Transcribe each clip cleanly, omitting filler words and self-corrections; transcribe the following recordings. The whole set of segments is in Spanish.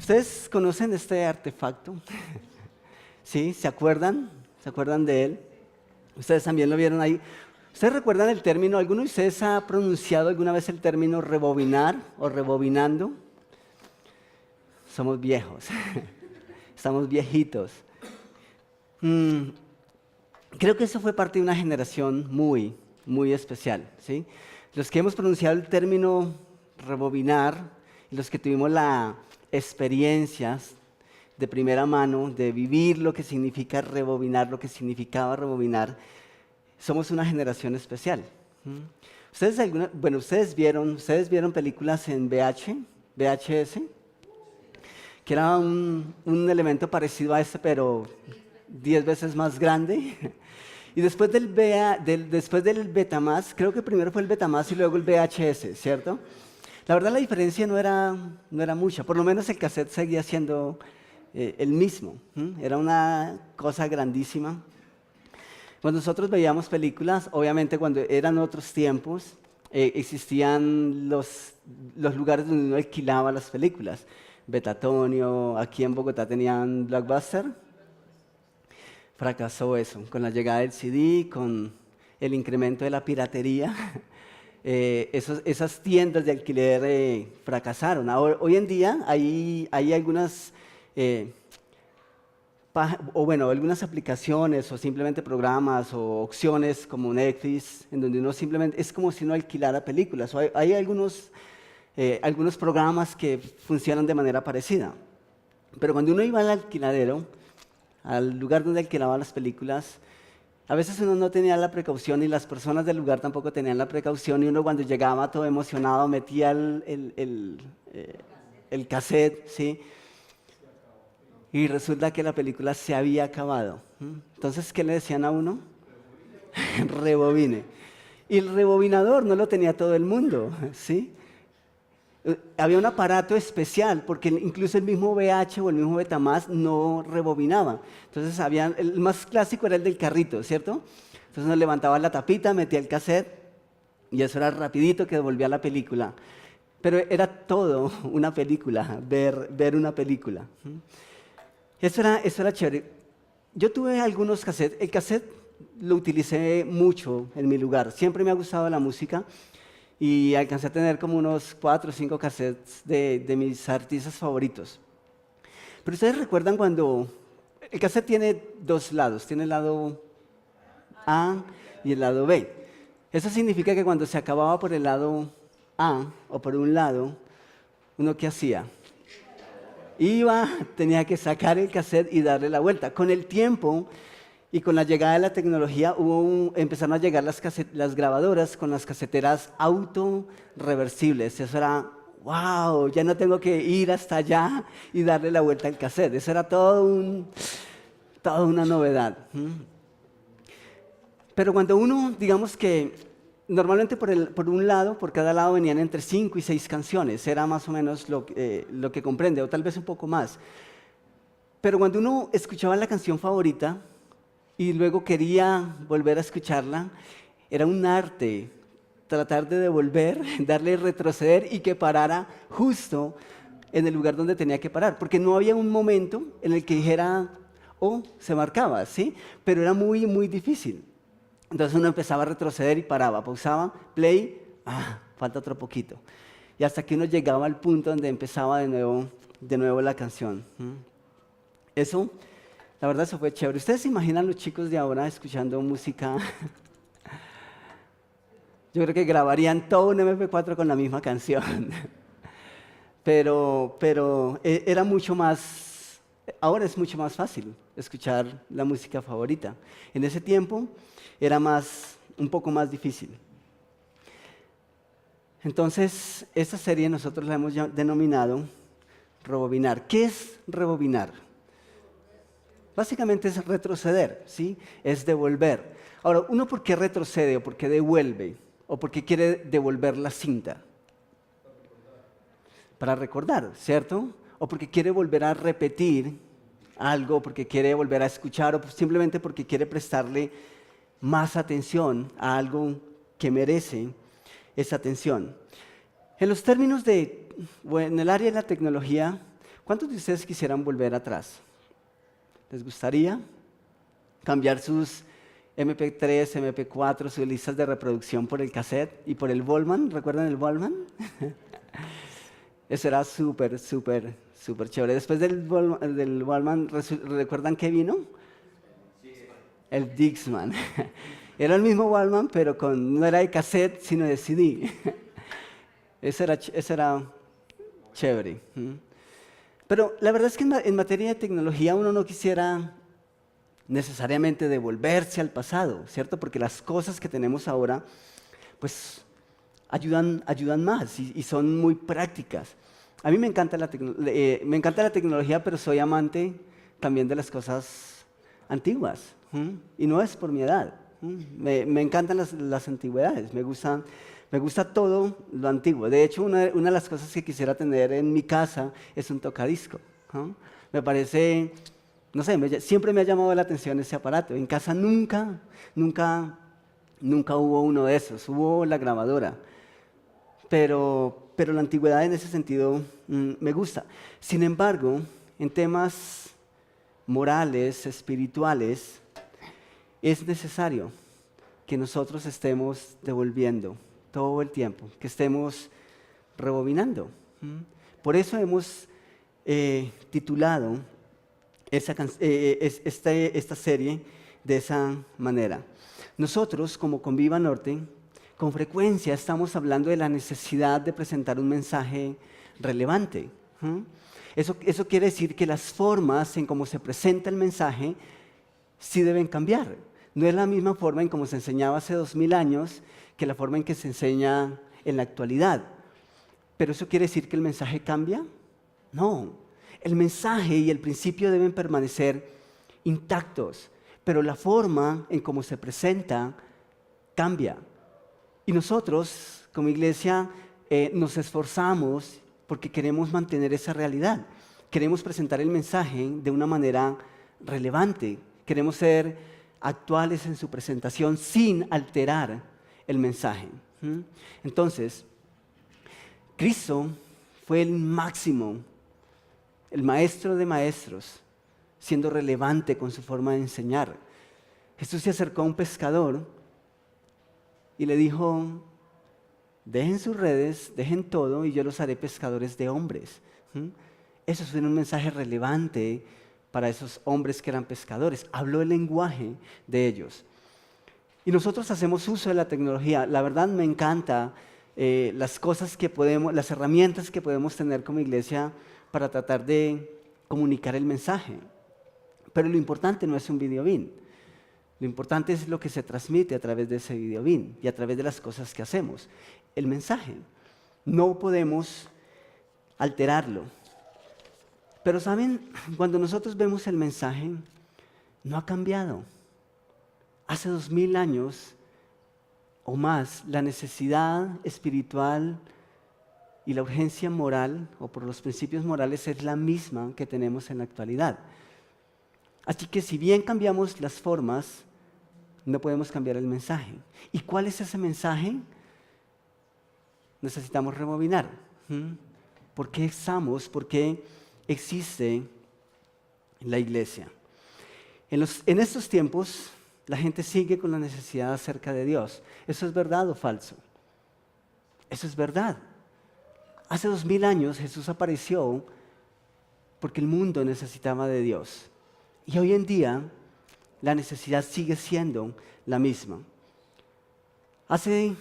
¿Ustedes conocen este artefacto? ¿Sí? ¿Se acuerdan? ¿Se acuerdan de él? ¿Ustedes también lo vieron ahí? ¿Ustedes recuerdan el término? ¿Alguno de ustedes ha pronunciado alguna vez el término rebobinar o rebobinando? Somos viejos, estamos viejitos. Mm, Creo que eso fue parte de una generación muy, muy especial, ¿sí? Los que hemos pronunciado el término rebobinar, y los que tuvimos la experiencias de primera mano de vivir lo que significa rebobinar, lo que significaba rebobinar, somos una generación especial. ¿Mm? ¿Ustedes vieron películas en VHS, que era un elemento parecido a este, pero 10 veces más grande? Y después del Betamax, creo que primero fue el Betamax y luego el VHS, ¿cierto? La verdad la diferencia no era mucha, por lo menos el cassette seguía siendo el mismo. Era una cosa grandísima. Cuando nosotros veíamos películas, obviamente cuando eran otros tiempos, existían los lugares donde uno alquilaba las películas. Betatonio, aquí en Bogotá tenían Blockbuster. Fracasó eso, con la llegada del CD, con el incremento de la piratería. Esas tiendas de alquiler fracasaron. Hoy en día hay algunas, algunas aplicaciones o simplemente programas o opciones como Netflix, en donde uno simplemente, es como si uno alquilara películas. Hay algunos programas que funcionan de manera parecida. Pero cuando uno iba al alquiladero, al lugar donde alquilaba las películas, a veces uno no tenía la precaución y las personas del lugar tampoco tenían la precaución, y uno cuando llegaba todo emocionado metía el cassette, ¿sí? Y resulta que la película se había acabado. Entonces, ¿qué le decían a uno? Rebobine. Y el rebobinador no lo tenía todo el mundo, ¿sí? Había un aparato especial, porque incluso el mismo VH o el mismo Betamax no rebobinaba. Entonces, el más clásico era el del carrito, ¿cierto? Entonces uno levantaba la tapita, metía el cassette, y eso era rapidito que devolvía la película. Pero era todo una película, ver una película. Eso era chévere. Yo tuve algunos cassettes. El cassette lo utilicé mucho en mi lugar. Siempre me ha gustado la música. Y alcancé a tener como unos 4 o 5 cassettes de mis artistas favoritos. Pero ustedes recuerdan cuando el cassette tiene dos lados, tiene el lado A y el lado B. Eso significa que cuando se acababa por el lado A o por un lado, ¿uno qué hacía? Tenía que sacar el cassette y darle la vuelta. Con el tiempo y con la llegada de la tecnología empezaron a llegar las grabadoras con las caseteras autorreversibles. Eso era, wow, ya no tengo que ir hasta allá y darle la vuelta al cassette. Eso era toda una novedad. Pero cuando uno, digamos que normalmente por cada lado venían entre 5 y 6 canciones. Era más o menos lo que comprende, o tal vez un poco más. Pero cuando uno escuchaba la canción favorita y luego quería volver a escucharla, era un arte tratar de devolver, darle retroceder y que parara justo en el lugar donde tenía que parar, porque no había un momento en el que dijera, se marcaba, ¿sí? Pero era muy, muy difícil. Entonces uno empezaba a retroceder y paraba, pausaba, play, falta otro poquito. Y hasta que uno llegaba al punto donde empezaba de nuevo la canción. Eso, la verdad, eso fue chévere. ¿Ustedes se imaginan los chicos de ahora escuchando música? Yo creo que grabarían todo un MP4 con la misma canción. Pero era mucho más, ahora es mucho más fácil escuchar la música favorita. En ese tiempo era un poco más difícil. Entonces, esta serie nosotros la hemos denominado Rebobinar. ¿Qué es rebobinar? Básicamente es retroceder, ¿sí? Es devolver. Ahora, ¿uno por qué retrocede o por qué devuelve? ¿O por qué quiere devolver la cinta? Para recordar, ¿cierto? O porque quiere volver a repetir algo, porque quiere volver a escuchar, o simplemente porque quiere prestarle más atención a algo que merece esa atención. En los términos en el área de la tecnología, ¿Cuántos de ustedes quisieran volver atrás? ¿Les gustaría cambiar sus MP3, MP4, sus listas de reproducción por el cassette y por el Walkman? ¿Recuerdan el Walkman? Eso era súper, súper, súper chévere. Después del Walkman, ¿recuerdan qué vino? El Dixman. Era el mismo Walkman, pero no era de cassette, sino de CD. Eso era chévere. Pero la verdad es que en materia de tecnología uno no quisiera necesariamente devolverse al pasado, ¿cierto? Porque las cosas que tenemos ahora, pues, ayudan más y son muy prácticas. A mí me encanta la tecnología, pero soy amante también de las cosas antiguas. Y no es por mi edad. Me encantan las antigüedades, me gusta todo lo antiguo. De hecho, una de las cosas que quisiera tener en mi casa es un tocadisco. Me parece, no sé, siempre me ha llamado la atención ese aparato. En casa nunca hubo uno de esos, hubo la grabadora. Pero la antigüedad en ese sentido me gusta. Sin embargo, en temas morales, espirituales, es necesario que nosotros estemos devolviendo todo el tiempo, que estemos rebobinando. Por eso hemos titulado esta serie de esa manera. Nosotros, como Conviva Norte, con frecuencia estamos hablando de la necesidad de presentar un mensaje relevante. Eso quiere decir que las formas en cómo se presenta el mensaje sí deben cambiar. No es la misma forma en cómo se enseñaba hace 2000 años que la forma en que se enseña en la actualidad. ¿Pero eso quiere decir que el mensaje cambia? No. El mensaje y el principio deben permanecer intactos, pero la forma en cómo se presenta cambia. Y nosotros, como iglesia, nos esforzamos porque queremos mantener esa realidad. Queremos presentar el mensaje de una manera relevante. Queremos ser actuales en su presentación sin alterar el mensaje. Entonces, Cristo fue el máximo, el maestro de maestros, siendo relevante con su forma de enseñar. Jesús se acercó a un pescador y le dijo: dejen sus redes, dejen todo y yo los haré pescadores de hombres. Eso fue un mensaje relevante para esos hombres que eran pescadores. Habló el lenguaje de ellos. Y nosotros hacemos uso de la tecnología. La verdad me encanta las herramientas que podemos tener como iglesia para tratar de comunicar el mensaje. Pero lo importante no es un videobeam. Lo importante es lo que se transmite a través de ese videobeam y a través de las cosas que hacemos. El mensaje. No podemos alterarlo. Pero ¿saben? Cuando nosotros vemos el mensaje, no ha cambiado. Hace 2000 años o más, la necesidad espiritual y la urgencia moral, o por los principios morales, es la misma que tenemos en la actualidad. Así que si bien cambiamos las formas, no podemos cambiar el mensaje. ¿Y cuál es ese mensaje? Necesitamos rebobinar. ¿Por qué estamos? ¿Por qué existe la iglesia? En estos tiempos, la gente sigue con la necesidad acerca de Dios. ¿Eso es verdad o falso? Eso es verdad. Hace 2000 años Jesús apareció porque el mundo necesitaba de Dios. Y hoy en día, la necesidad sigue siendo la misma. Hace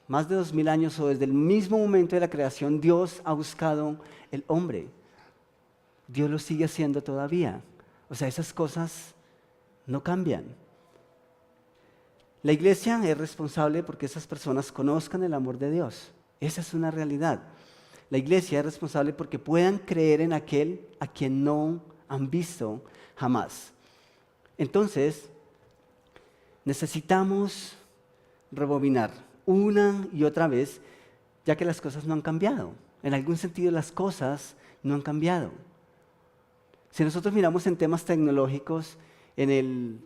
más de 2000 años, o desde el mismo momento de la creación, Dios ha buscado el hombre. Dios lo sigue haciendo todavía. O sea, esas cosas no cambian. La iglesia es responsable porque esas personas conozcan el amor de Dios. Esa es una realidad. La iglesia es responsable porque puedan creer en aquel a quien no han visto jamás. Entonces, necesitamos rebobinar una y otra vez, ya que las cosas no han cambiado. En algún sentido, las cosas no han cambiado. Si nosotros miramos en temas tecnológicos, en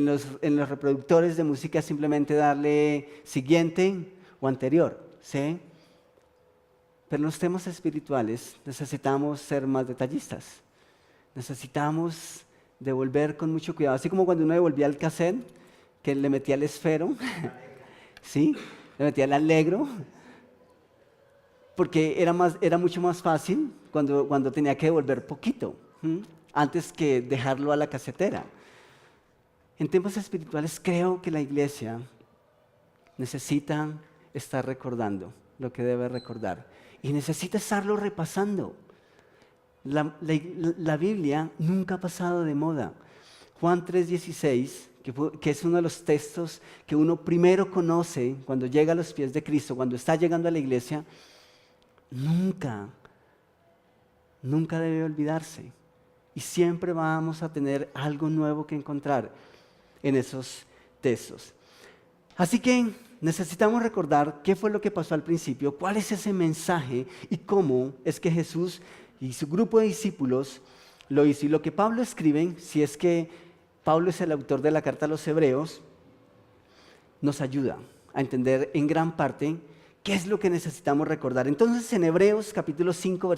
los reproductores de música, simplemente darle siguiente o anterior, ¿sí? Pero en los temas espirituales necesitamos ser más detallistas. Necesitamos devolver con mucho cuidado. Así como cuando uno devolvía el cassette, que le metía el esfero, ¿sí? Le metía el alegro, porque era mucho más fácil cuando tenía que devolver poquito, antes que dejarlo a la casetera. En temas espirituales creo que la iglesia necesita estar recordando lo que debe recordar y necesita estarlo repasando. La Biblia nunca ha pasado de moda. Juan 3:16, que es uno de los textos que uno primero conoce cuando llega a los pies de Cristo, cuando está llegando a la iglesia, nunca debe olvidarse. Y siempre vamos a tener algo nuevo que encontrar en esos textos. Así que necesitamos recordar qué fue lo que pasó al principio, cuál es ese mensaje y cómo es que Jesús y su grupo de discípulos lo hizo. Y lo que Pablo escribe, si es que Pablo es el autor de la carta a los Hebreos, nos ayuda a entender en gran parte qué es lo que necesitamos recordar. Entonces en Hebreos capítulo 5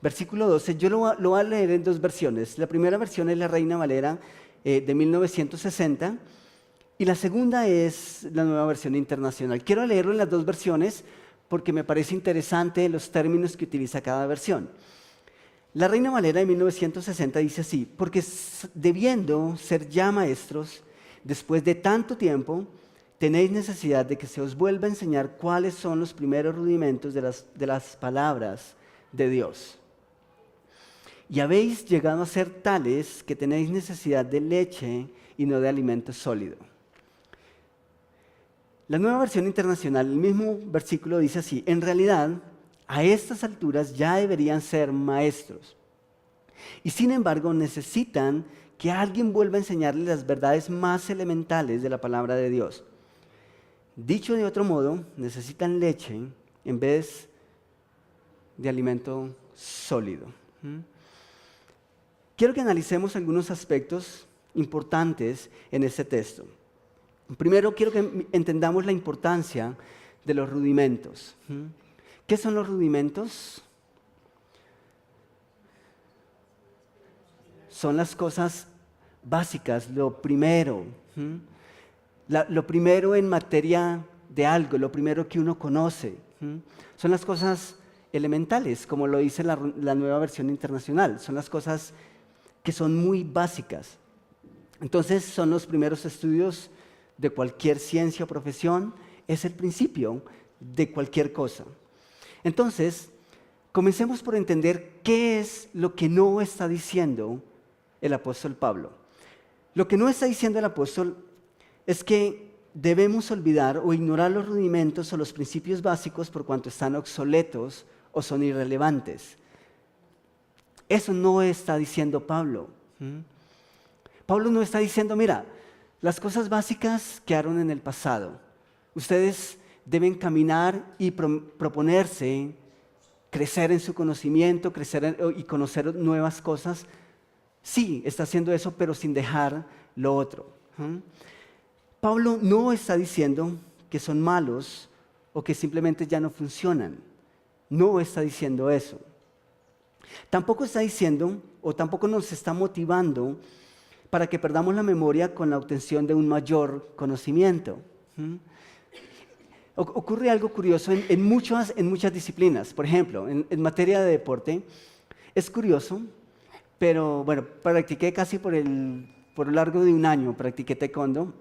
versículo 12, yo lo voy a leer en dos versiones. La primera versión es la Reina Valera de 1960 y la segunda es la Nueva Versión Internacional. Quiero leerlo en las dos versiones porque me parece interesante los términos que utiliza cada versión. La Reina Valera de 1960 dice así: porque debiendo ser ya maestros, después de tanto tiempo, tenéis necesidad de que se os vuelva a enseñar cuáles son los primeros rudimentos de las palabras de Dios. Y habéis llegado a ser tales que tenéis necesidad de leche y no de alimento sólido. La Nueva Versión Internacional, el mismo versículo dice así: en realidad, a estas alturas ya deberían ser maestros. Y sin embargo, necesitan que alguien vuelva a enseñarles las verdades más elementales de la palabra de Dios. Dicho de otro modo, necesitan leche en vez de alimento sólido. Quiero que analicemos algunos aspectos importantes en este texto. Primero, quiero que entendamos la importancia de los rudimentos. ¿Qué son los rudimentos? Son las cosas básicas, lo primero. Lo primero en materia de algo, lo primero que uno conoce. Son las cosas elementales, como lo dice la Nueva Versión Internacional. Son las cosas que son muy básicas. Entonces, son los primeros estudios de cualquier ciencia o profesión, es el principio de cualquier cosa. Entonces, comencemos por entender qué es lo que no está diciendo el apóstol Pablo. Lo que no está diciendo el apóstol es que debemos olvidar o ignorar los rudimentos o los principios básicos por cuanto están obsoletos o son irrelevantes. Eso no está diciendo Pablo. Pablo no está diciendo, mira, las cosas básicas quedaron en el pasado. Ustedes deben caminar y proponerse crecer en su conocimiento, crecer y conocer nuevas cosas. Sí, está haciendo eso, pero sin dejar lo otro. Pablo no está diciendo que son malos o que simplemente ya no funcionan. No está diciendo eso. Tampoco está diciendo o tampoco nos está motivando para que perdamos la memoria con la obtención de un mayor conocimiento. Ocurre algo curioso en muchas disciplinas. Por ejemplo, en materia de deporte, es curioso, pero bueno, practiqué casi por lo largo de un año, practiqué taekwondo.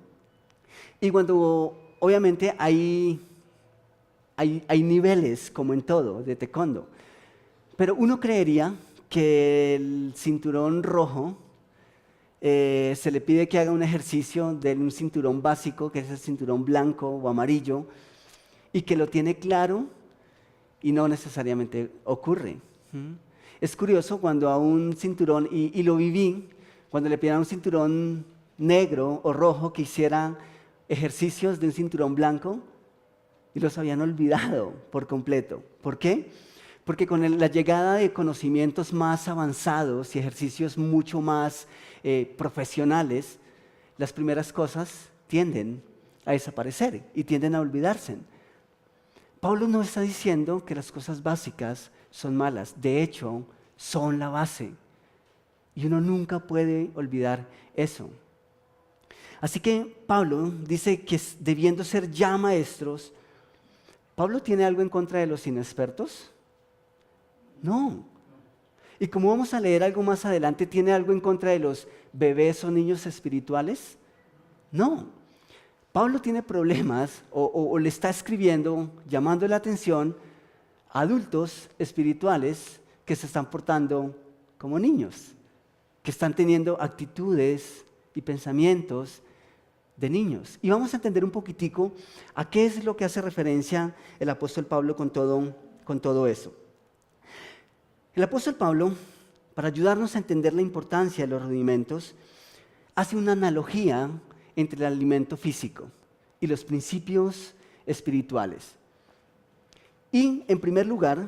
Y cuando, obviamente, hay niveles, como en todo, de taekwondo. Pero uno creería que el cinturón rojo se le pide que haga un ejercicio de un cinturón básico, que es el cinturón blanco o amarillo, y que lo tiene claro, y no necesariamente ocurre. Es curioso cuando a un cinturón, y lo viví, cuando le pidieron un cinturón negro o rojo que hiciera ejercicios de un cinturón blanco, y los habían olvidado por completo. ¿Por qué? Porque con la llegada de conocimientos más avanzados y ejercicios mucho más profesionales, las primeras cosas tienden a desaparecer y tienden a olvidarse. Pablo no está diciendo que las cosas básicas son malas. De hecho, son la base. Y uno nunca puede olvidar eso. Así que Pablo dice que debiendo ser ya maestros, ¿Pablo tiene algo en contra de los inexpertos? No. Y como vamos a leer algo más adelante, ¿tiene algo en contra de los bebés o niños espirituales? No. Pablo tiene problemas o le está escribiendo, llamando la atención a adultos espirituales que se están portando como niños, que están teniendo actitudes y pensamientos de niños. Y vamos a entender un poquitico a qué es lo que hace referencia el apóstol Pablo con todo eso. El apóstol Pablo, para ayudarnos a entender la importancia de los rudimentos, hace una analogía entre el alimento físico y los principios espirituales. Y en primer lugar,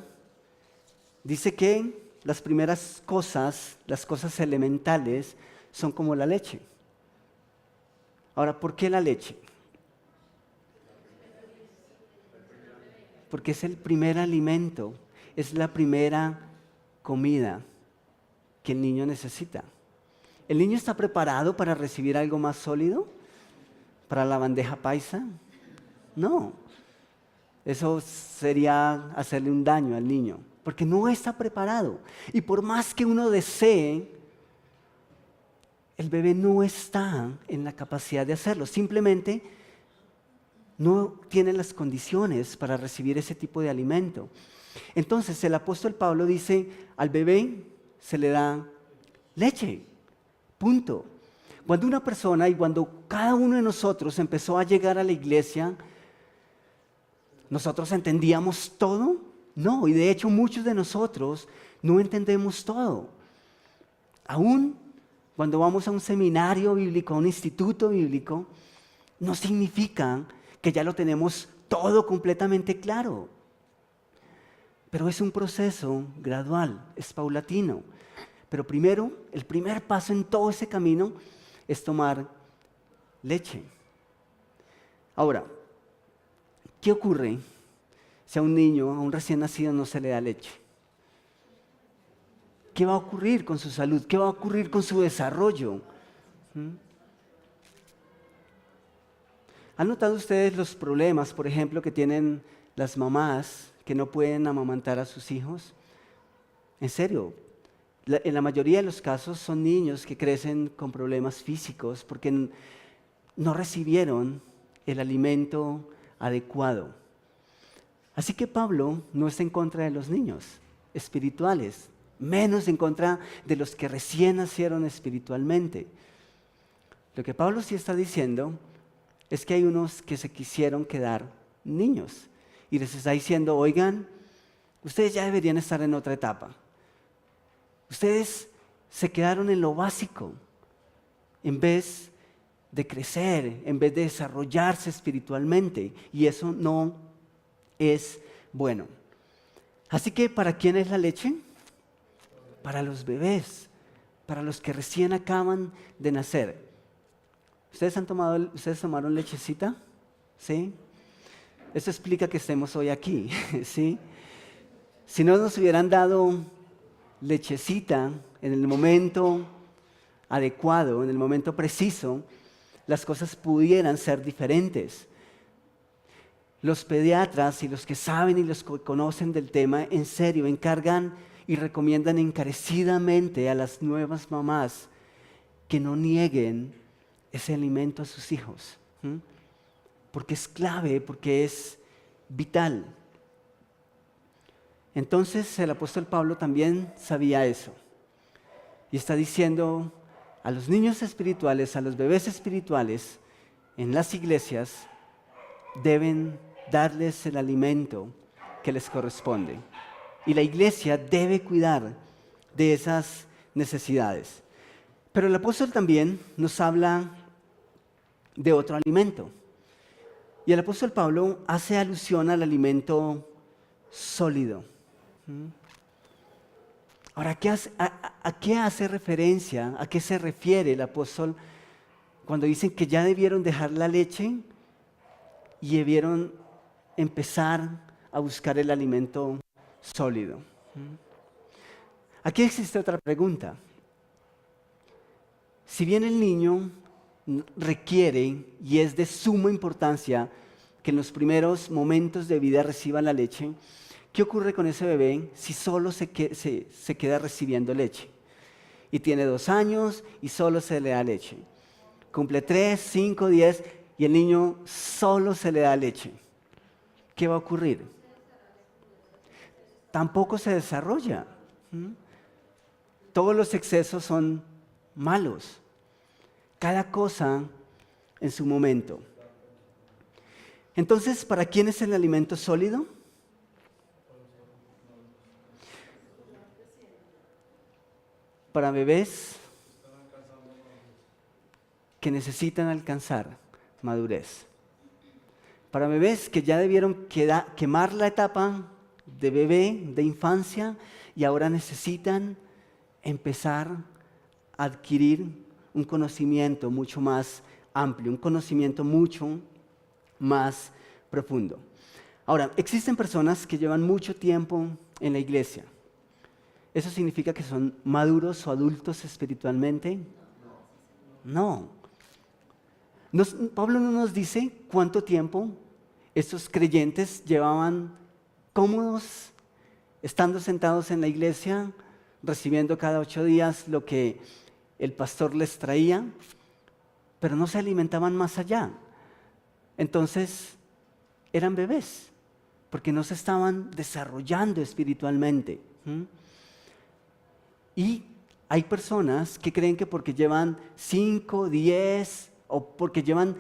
dice que las primeras cosas, las cosas elementales, son como la leche. Ahora, ¿por qué la leche? Porque es el primer alimento, es la primera comida que el niño necesita. ¿El niño está preparado para recibir algo más sólido? ¿Para la bandeja paisa? No. Eso sería hacerle un daño al niño, porque no está preparado. Y por más que uno desee, el bebé no está en la capacidad de hacerlo. Simplemente no tiene las condiciones para recibir ese tipo de alimento. Entonces el apóstol Pablo dice, al bebé se le da leche. Punto. Cuando una persona y cuando cada uno de nosotros empezó a llegar a la iglesia, ¿nosotros entendíamos todo? No, y de hecho muchos de nosotros no entendemos todo. Aún cuando vamos a un seminario bíblico, a un instituto bíblico, no significa que ya lo tenemos todo completamente claro. Pero es un proceso gradual, es paulatino. Pero primero, el primer paso en todo ese camino es tomar leche. Ahora, ¿qué ocurre si a un niño, a un recién nacido, no se le da leche? ¿Qué va a ocurrir con su salud? ¿Qué va a ocurrir con su desarrollo? ¿Han notado ustedes los problemas, por ejemplo, que tienen las mamás que no pueden amamantar a sus hijos? En serio, en la mayoría de los casos son niños que crecen con problemas físicos porque no recibieron el alimento adecuado. Así que Pablo no está en contra de los niños espirituales, menos en contra de los que recién nacieron espiritualmente. Lo que Pablo sí está diciendo es que hay unos que se quisieron quedar niños y les está diciendo, oigan, ustedes ya deberían estar en otra etapa. Ustedes se quedaron en lo básico en vez de crecer, en vez de desarrollarse espiritualmente, y eso no es bueno. Así que, ¿para quién es la leche? Para los bebés, para los que recién acaban de nacer. ¿Ustedes tomaron lechecita? ¿Sí? Eso explica que estemos hoy aquí, ¿sí? Si no nos hubieran dado lechecita en el momento adecuado, en el momento preciso, las cosas pudieran ser diferentes. Los pediatras y los que saben y los que conocen del tema, en serio, encargan y recomiendan encarecidamente a las nuevas mamás que no nieguen ese alimento a sus hijos, porque es clave, porque es vital. Entonces el apóstol Pablo también sabía eso y está diciendo a los niños espirituales, a los bebés espirituales en las iglesias, deben darles el alimento que les corresponde. Y la iglesia debe cuidar de esas necesidades. Pero el apóstol también nos habla de otro alimento. Y el apóstol Pablo hace alusión al alimento sólido. Ahora, ¿a qué hace referencia? ¿A qué se refiere el apóstol cuando dicen que ya debieron dejar la leche y debieron empezar a buscar el alimento sólido. Aquí existe otra pregunta. Si bien el niño requiere y es de suma importancia que en los primeros momentos de vida reciba la leche, ¿qué ocurre con ese bebé si solo se queda recibiendo leche? Y tiene 2 años y solo se le da leche. Cumple 3, 5, 10 y el niño solo se le da leche. ¿Qué va a ocurrir? Tampoco se desarrolla. Todos los excesos son malos. Cada cosa en su momento. Entonces, ¿para quién es el alimento sólido? Para bebés que necesitan alcanzar madurez. Para bebés que ya debieron quemar la etapa de bebé, de infancia, y ahora necesitan empezar a adquirir un conocimiento mucho más amplio, un conocimiento mucho más profundo. Ahora, existen personas que llevan mucho tiempo en la iglesia. ¿Eso significa que son maduros o adultos espiritualmente? No. Pablo no nos dice cuánto tiempo estos creyentes llevaban cómodos, estando sentados en la iglesia, recibiendo cada 8 días lo que el pastor les traía, pero no se alimentaban más allá. Entonces, eran bebés, porque no se estaban desarrollando espiritualmente. Y hay personas que creen que porque llevan 5, 10 o porque llevan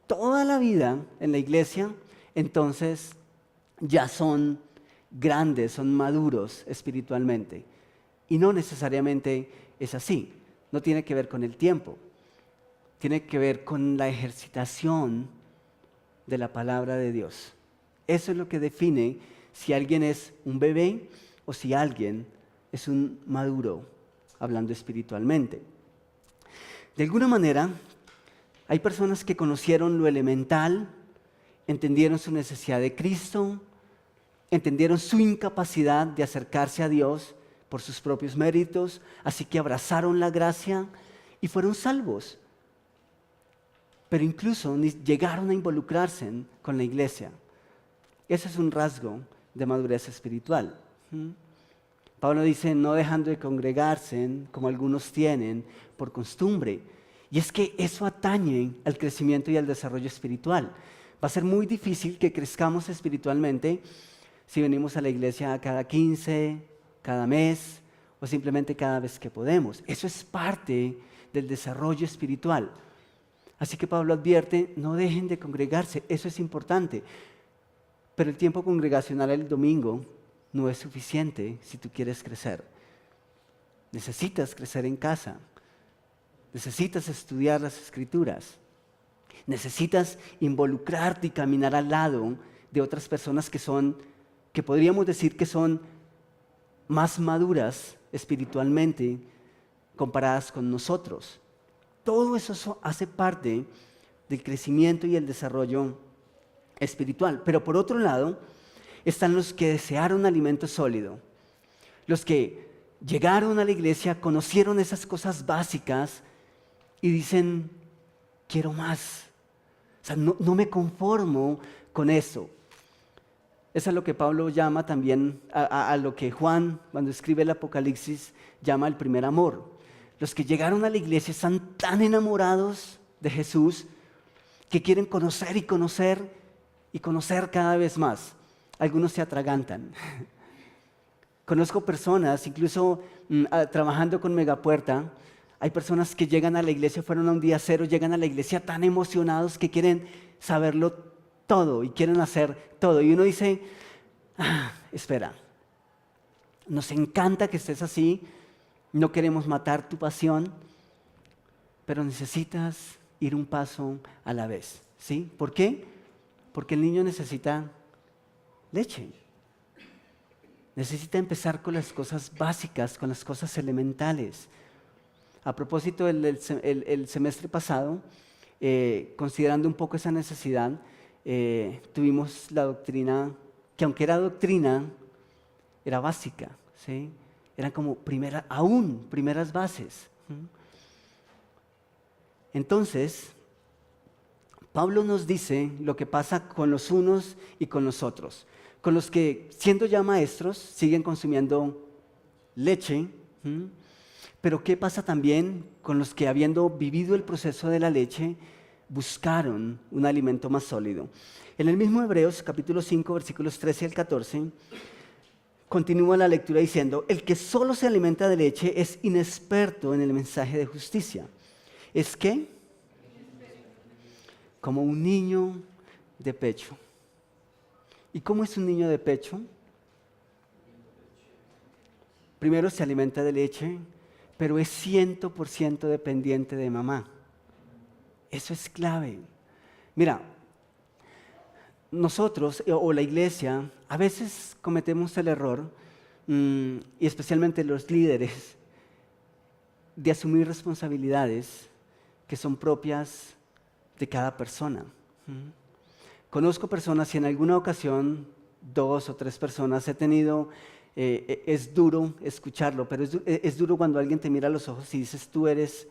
toda la vida en la iglesia, entonces ya son grandes, son maduros espiritualmente. Y no necesariamente es así. No tiene que ver con el tiempo. Tiene que ver con la ejercitación de la palabra de Dios. Eso es lo que define si alguien es un bebé o si alguien es un maduro, hablando espiritualmente. De alguna manera, hay personas que conocieron lo elemental, entendieron su necesidad de Cristo, entendieron su incapacidad de acercarse a Dios por sus propios méritos, así que abrazaron la gracia y fueron salvos. Pero incluso llegaron a involucrarse con la iglesia. Ese es un rasgo de madurez espiritual. Pablo dice, no dejando de congregarse, como algunos tienen, por costumbre. Y es que eso atañe al crecimiento y al desarrollo espiritual. Va a ser muy difícil que crezcamos espiritualmente si venimos a la iglesia cada 15, cada mes o simplemente cada vez que podemos. Eso es parte del desarrollo espiritual. Así que Pablo advierte, no dejen de congregarse, eso es importante. Pero el tiempo congregacional el domingo no es suficiente si tú quieres crecer. Necesitas crecer en casa. Necesitas estudiar las Escrituras. Necesitas involucrarte y caminar al lado de otras personas que podríamos decir que son más maduras espiritualmente comparadas con nosotros. Todo eso hace parte del crecimiento y el desarrollo espiritual. Pero por otro lado, están los que desearon alimento sólido, los que llegaron a la iglesia, conocieron esas cosas básicas y dicen, quiero más. O sea, no me conformo con eso. Eso es lo que Pablo llama también a lo que Juan, cuando escribe el Apocalipsis, llama el primer amor. Los que llegaron a la iglesia están tan enamorados de Jesús que quieren conocer y conocer y conocer cada vez más. Algunos se atragantan. Conozco personas, incluso trabajando con Megapuerta, hay personas que llegan a la iglesia, fueron a un día cero, llegan a la iglesia tan emocionados que quieren saberlo todo y quieren hacer todo. Y uno dice, espera, nos encanta que estés así, no queremos matar tu pasión, pero necesitas ir un paso a la vez. ¿Sí? ¿Por qué? Porque el niño necesita leche. Necesita empezar con las cosas básicas, con las cosas elementales. A propósito, el semestre pasado, considerando un poco esa necesidad, tuvimos la doctrina que aunque era doctrina, era básica, ¿sí? Eran como primeras bases. Entonces, Pablo nos dice lo que pasa con los unos y con los otros. Con los que, siendo ya maestros, siguen consumiendo leche. Pero ¿qué pasa también con los que, habiendo vivido el proceso de la leche, buscaron un alimento más sólido? En el mismo Hebreos, capítulo 5, versículos 13 al 14, continúa la lectura diciendo: el que solo se alimenta de leche es inexperto en el mensaje de justicia. ¿Es qué? Como un niño de pecho. ¿Y cómo es un niño de pecho? Primero se alimenta de leche, pero es 100% dependiente de mamá. Eso es clave. Mira, nosotros o la iglesia a veces cometemos el error, y especialmente los líderes, de asumir responsabilidades que son propias de cada persona. Conozco personas y en alguna ocasión 2 o 3 personas he tenido, es duro escucharlo, pero es duro cuando alguien te mira a los ojos y dices: tú eres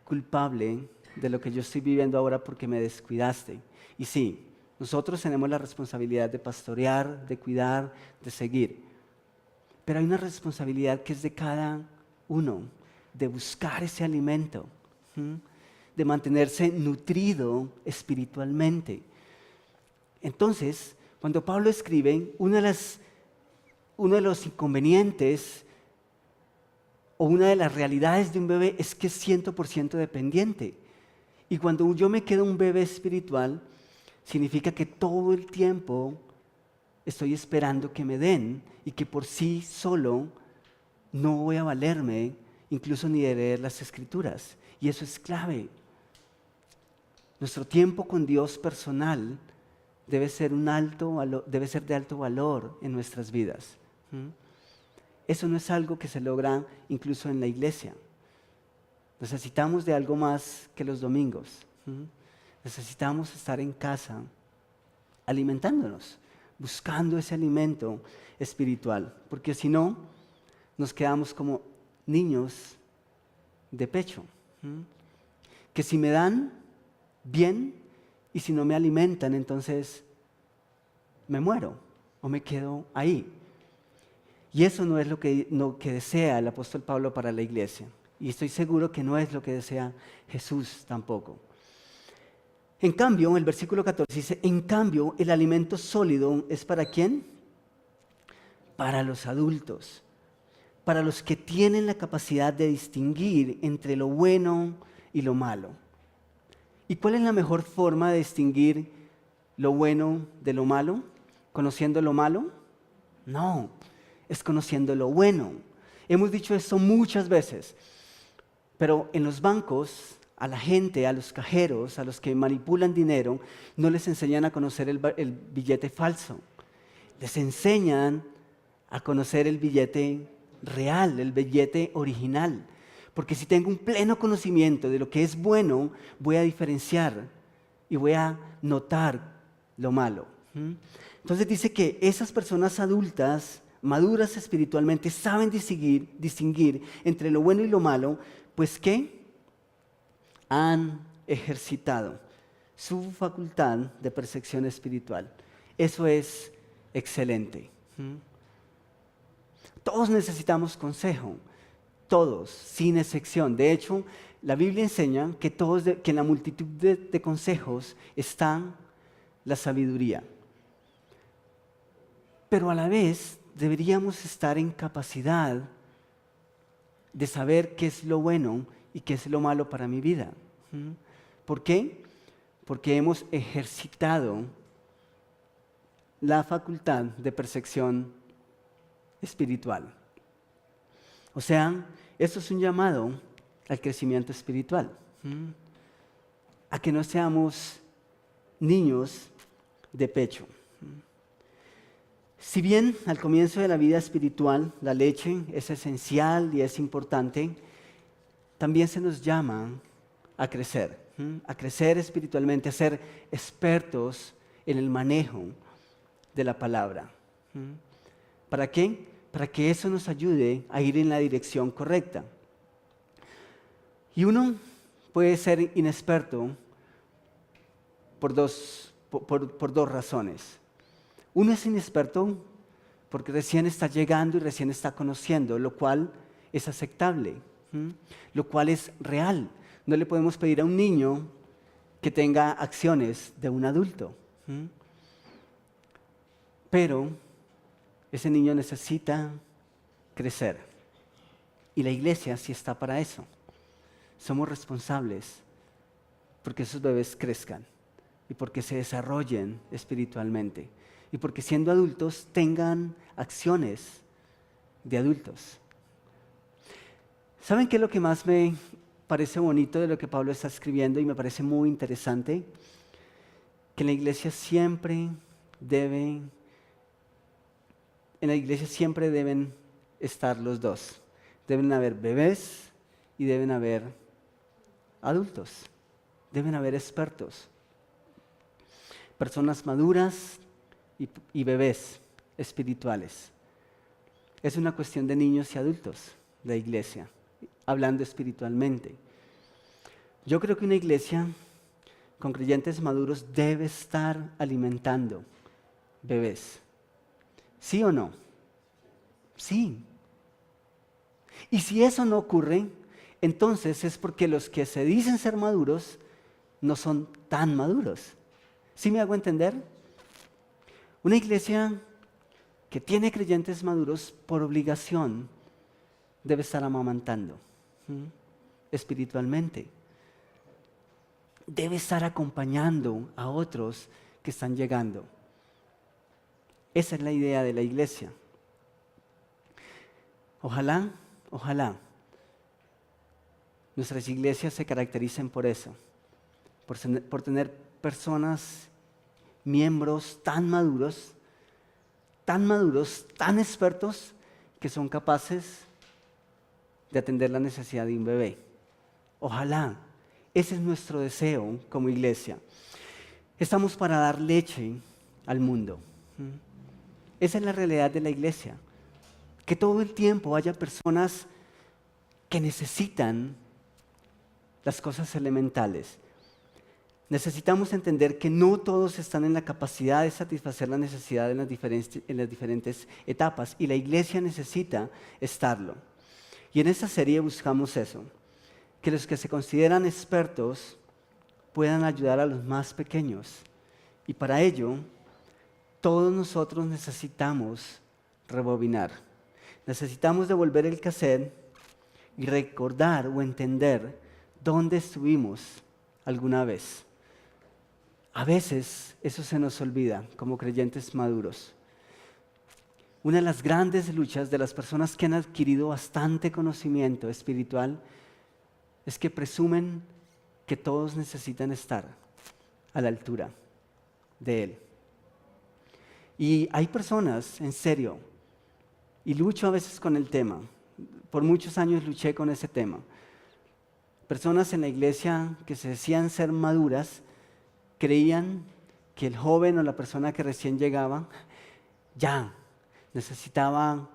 culpable de lo que yo estoy viviendo ahora porque me descuidaste. Y sí, nosotros tenemos la responsabilidad de pastorear, de cuidar, de seguir. Pero hay una responsabilidad que es de cada uno, de buscar ese alimento, de mantenerse nutrido espiritualmente. Entonces, cuando Pablo escribe, uno de los inconvenientes o una de las realidades de un bebé es que es 100% dependiente. Y cuando yo me quedo un bebé espiritual, significa que todo el tiempo estoy esperando que me den y que por sí solo no voy a valerme incluso ni de leer las Escrituras. Y eso es clave. Nuestro tiempo con Dios personal debe ser de alto valor en nuestras vidas. Eso no es algo que se logra incluso en la iglesia. Necesitamos de algo más que los domingos. Necesitamos estar en casa alimentándonos, buscando ese alimento espiritual, porque si no, nos quedamos como niños de pecho, que si me dan, bien, y si no me alimentan, entonces me muero o me quedo ahí. Y eso no es lo que desea el apóstol Pablo para la iglesia. Y estoy seguro que no es lo que desea Jesús tampoco. En cambio, el versículo 14 dice: en cambio, el alimento sólido es ¿para quién? Para los adultos, para los que tienen la capacidad de distinguir entre lo bueno y lo malo. ¿Y cuál es la mejor forma de distinguir lo bueno de lo malo? ¿Conociendo lo malo? No, es conociendo lo bueno. Hemos dicho esto muchas veces, pero en los bancos, a la gente, a los cajeros, a los que manipulan dinero, no les enseñan a conocer el billete falso. Les enseñan a conocer el billete real, el billete original. Porque si tengo un pleno conocimiento de lo que es bueno, voy a diferenciar y voy a notar lo malo. Entonces dice que esas personas adultas, maduras espiritualmente, saben distinguir entre lo bueno y lo malo, pues ¿qué? Han ejercitado su facultad de percepción espiritual. Eso es excelente. Todos necesitamos consejo. Todos, sin excepción. De hecho, la Biblia enseña que en la multitud de consejos está la sabiduría. Pero a la vez deberíamos estar en capacidad de saber qué es lo bueno y qué es lo malo para mi vida. ¿Por qué? Porque hemos ejercitado la facultad de percepción espiritual. O sea, esto es un llamado al crecimiento espiritual, a que no seamos niños de pecho. Si bien al comienzo de la vida espiritual la leche es esencial y es importante, también se nos llama a crecer espiritualmente, a ser expertos en el manejo de la palabra. ¿Para qué? Para que eso nos ayude a ir en la dirección correcta. Y uno puede ser inexperto por dos razones. Uno es inexperto porque recién está llegando y recién está conociendo, lo cual es aceptable, lo cual es real. No le podemos pedir a un niño que tenga acciones de un adulto. Pero ese niño necesita crecer. Y la iglesia sí está para eso. Somos responsables porque esos bebés crezcan y porque se desarrollen espiritualmente y porque siendo adultos tengan acciones de adultos. ¿Saben qué es lo que más me parece bonito de lo que Pablo está escribiendo y me parece muy interesante? Que en la iglesia siempre deben estar los dos. Deben haber bebés y deben haber adultos. Deben haber expertos. Personas maduras y bebés espirituales. Es una cuestión de niños y adultos, la iglesia, hablando espiritualmente. Yo creo que una iglesia con creyentes maduros debe estar alimentando bebés. ¿Sí o no? Sí. Y si eso no ocurre, entonces es porque los que se dicen ser maduros no son tan maduros. ¿Sí me hago entender? Una iglesia que tiene creyentes maduros por obligación debe estar amamantando espiritualmente. Debe estar acompañando a otros que están llegando. Esa es la idea de la iglesia. Ojalá nuestras iglesias se caractericen por eso, por tener personas, miembros tan maduros, tan expertos, que son capaces de atender la necesidad de un bebé. Ojalá, ese es nuestro deseo como iglesia. Estamos para dar leche al mundo. Esa es la realidad de la iglesia. Que todo el tiempo haya personas que necesitan las cosas elementales. Necesitamos entender que no todos están en la capacidad de satisfacer la necesidad en las diferentes etapas, y la iglesia necesita estarlo. Y en esta serie buscamos eso, que los que se consideran expertos puedan ayudar a los más pequeños. Y para ello, todos nosotros necesitamos rebobinar. Necesitamos devolver el cassette y recordar o entender dónde estuvimos alguna vez. A veces eso se nos olvida como creyentes maduros. Una de las grandes luchas de las personas que han adquirido bastante conocimiento espiritual es que presumen que todos necesitan estar a la altura de Él. Y hay personas, en serio, y lucho a veces con el tema, por muchos años luché con ese tema. Personas en la iglesia que se decían ser maduras, creían que el joven o la persona que recién llegaba ya necesitaba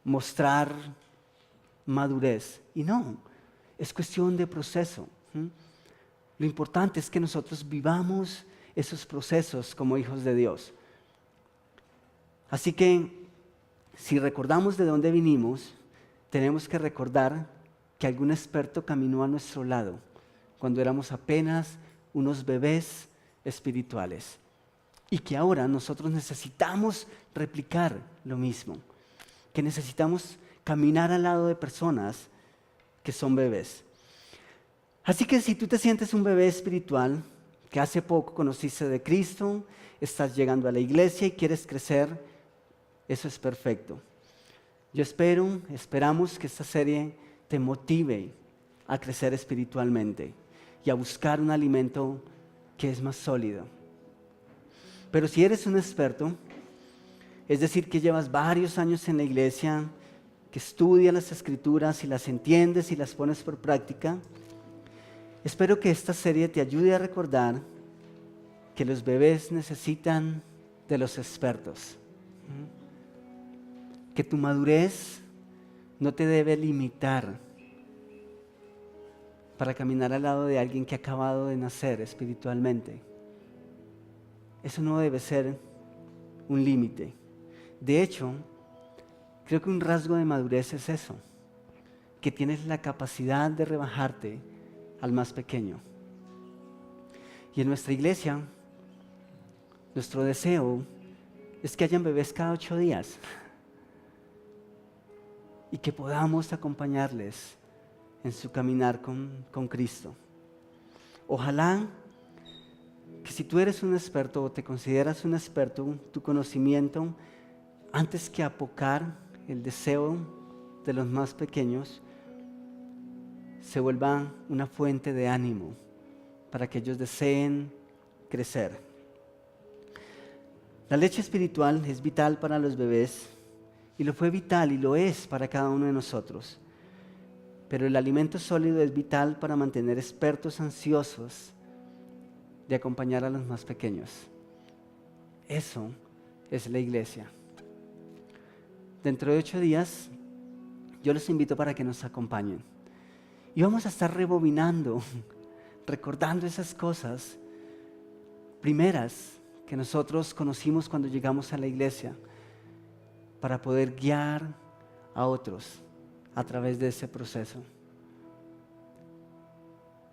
mostrar madurez. Y no, es cuestión de proceso. Lo importante es que nosotros vivamos esos procesos como hijos de Dios. Así que, si recordamos de dónde vinimos, tenemos que recordar que algún experto caminó a nuestro lado cuando éramos apenas unos bebés espirituales, y que ahora nosotros necesitamos replicar lo mismo, que necesitamos caminar al lado de personas que son bebés. Así que si tú te sientes un bebé espiritual, que hace poco conociste de Cristo, estás llegando a la iglesia y quieres crecer, eso es perfecto. Esperamos que esta serie te motive a crecer espiritualmente y a buscar un alimento que es más sólido. Pero si eres un experto, es decir, que llevas varios años en la iglesia, que estudias las Escrituras y las entiendes y las pones por práctica, espero que esta serie te ayude a recordar que los bebés necesitan de los expertos. Que tu madurez no te debe limitar para caminar al lado de alguien que ha acabado de nacer espiritualmente. Eso no debe ser un límite. De hecho, creo que un rasgo de madurez es eso, que tienes la capacidad de rebajarte al más pequeño. Y en nuestra iglesia, nuestro deseo es que hayan bebés cada 8 días y que podamos acompañarles en su caminar con Cristo. Ojalá que si tú eres un experto o te consideras un experto, tu conocimiento, antes que apocar el deseo de los más pequeños, se vuelva una fuente de ánimo para que ellos deseen crecer. La leche espiritual es vital para los bebés y lo fue vital y lo es para cada uno de nosotros. Pero el alimento sólido es vital para mantener expertos ansiosos de acompañar a los más pequeños. Eso es la iglesia. Dentro de 8 días, yo los invito para que nos acompañen. Y vamos a estar rebobinando, recordando esas cosas primeras que nosotros conocimos cuando llegamos a la iglesia, para poder guiar a otros a través de ese proceso.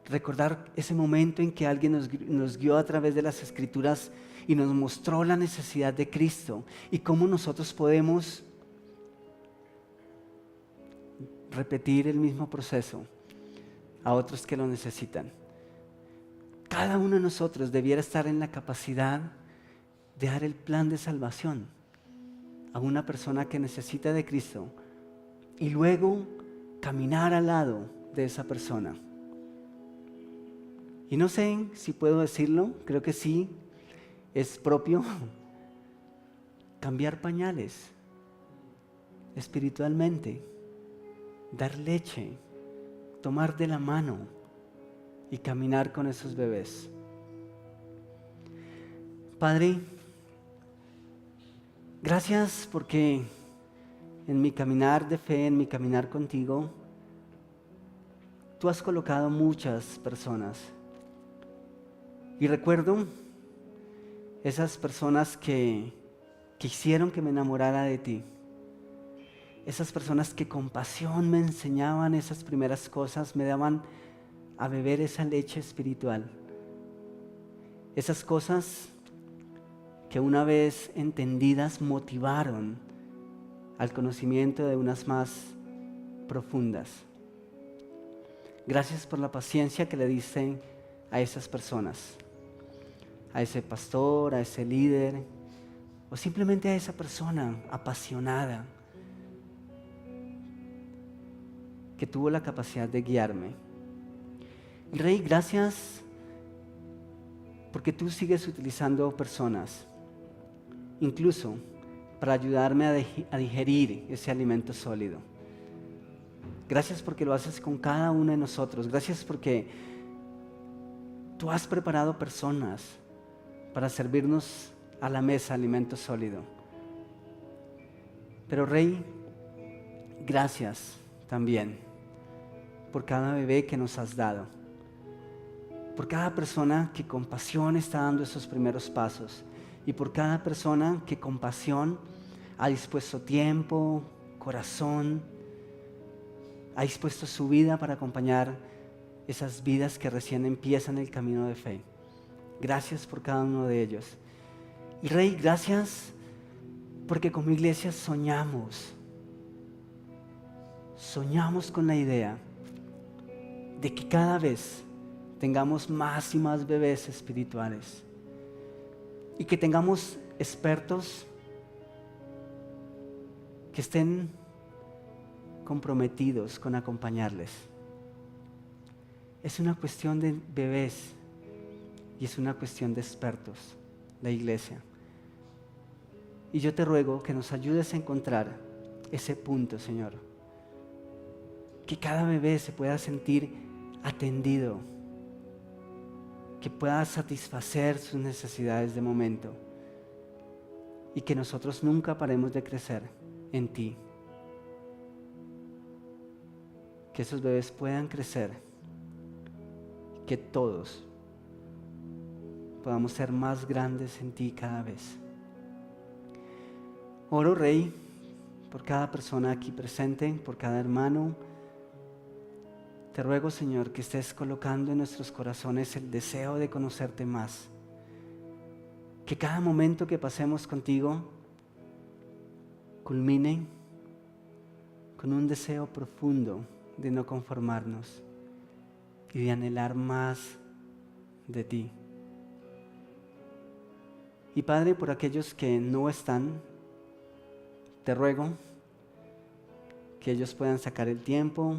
Recordar ese momento en que alguien nos guió a través de las Escrituras y nos mostró la necesidad de Cristo y cómo nosotros podemos repetir el mismo proceso a otros que lo necesitan. Cada uno de nosotros debiera estar en la capacidad de dar el plan de salvación a una persona que necesita de Cristo y luego caminar al lado de esa persona. Y no sé si puedo decirlo, creo que sí, es propio cambiar pañales espiritualmente, dar leche, tomar de la mano y caminar con esos bebés. Padre, gracias porque en mi caminar de fe, en mi caminar contigo, tú has colocado muchas personas. Y recuerdo esas personas que hicieron que me enamorara de ti. Esas personas que con pasión me enseñaban esas primeras cosas, me daban a beber esa leche espiritual. Esas cosas que una vez entendidas motivaron al conocimiento de unas más profundas. Gracias por la paciencia que le diste a esas personas, a ese pastor, a ese líder, o simplemente a esa persona apasionada que tuvo la capacidad de guiarme. Y Rey, gracias porque tú sigues utilizando personas, incluso para ayudarme a digerir ese alimento sólido. Gracias porque lo haces con cada uno de nosotros. Gracias porque tú has preparado personas para servirnos a la mesa alimento sólido. Pero Rey, gracias también por cada bebé que nos has dado, por cada persona que con pasión está dando esos primeros pasos y por cada persona que con pasión ha dispuesto tiempo, corazón, ha dispuesto su vida para acompañar esas vidas que recién empiezan el camino de fe. Gracias por cada uno de ellos. Y Rey, gracias porque como iglesia soñamos con la idea de que cada vez tengamos más y más bebés espirituales y que tengamos expertos que estén comprometidos con acompañarles. Es una cuestión de bebés y es una cuestión de expertos, la iglesia. Y yo te ruego que nos ayudes a encontrar ese punto, Señor. Que cada bebé se pueda sentir atendido, que pueda satisfacer sus necesidades de momento y que nosotros nunca paremos de crecer en ti. Que esos bebés puedan crecer, que todos podamos ser más grandes en ti cada vez. Oro, Rey, por cada persona aquí presente, por cada hermano. Te ruego, Señor, que estés colocando en nuestros corazones el deseo de conocerte más. Que cada momento que pasemos contigo culmine con un deseo profundo de no conformarnos y de anhelar más de ti. Y Padre, por aquellos que no están, te ruego que ellos puedan sacar el tiempo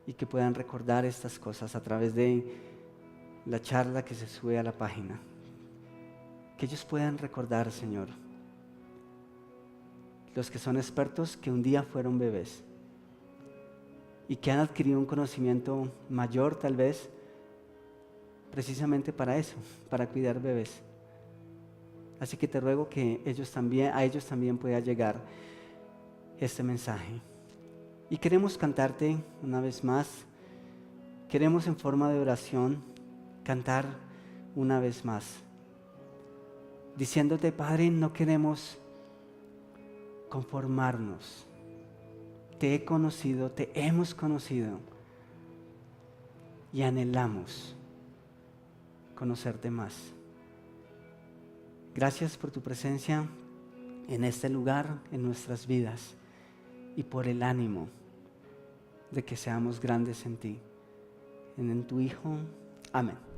y que puedan recordar estas cosas a través de la charla que se sube a la página. Que ellos puedan recordar, Señor, los que son expertos que un día fueron bebés y que han adquirido un conocimiento mayor tal vez precisamente para eso, para cuidar bebés. Así que te ruego que a ellos también pueda llegar este mensaje. Y queremos cantarte una vez más, queremos en forma de oración cantar una vez más, diciéndote, Padre, no queremos conformarnos. Te he conocido, te hemos conocido y anhelamos conocerte más. Gracias por tu presencia en este lugar, en nuestras vidas, y por el ánimo de que seamos grandes en ti. En tu Hijo. Amén.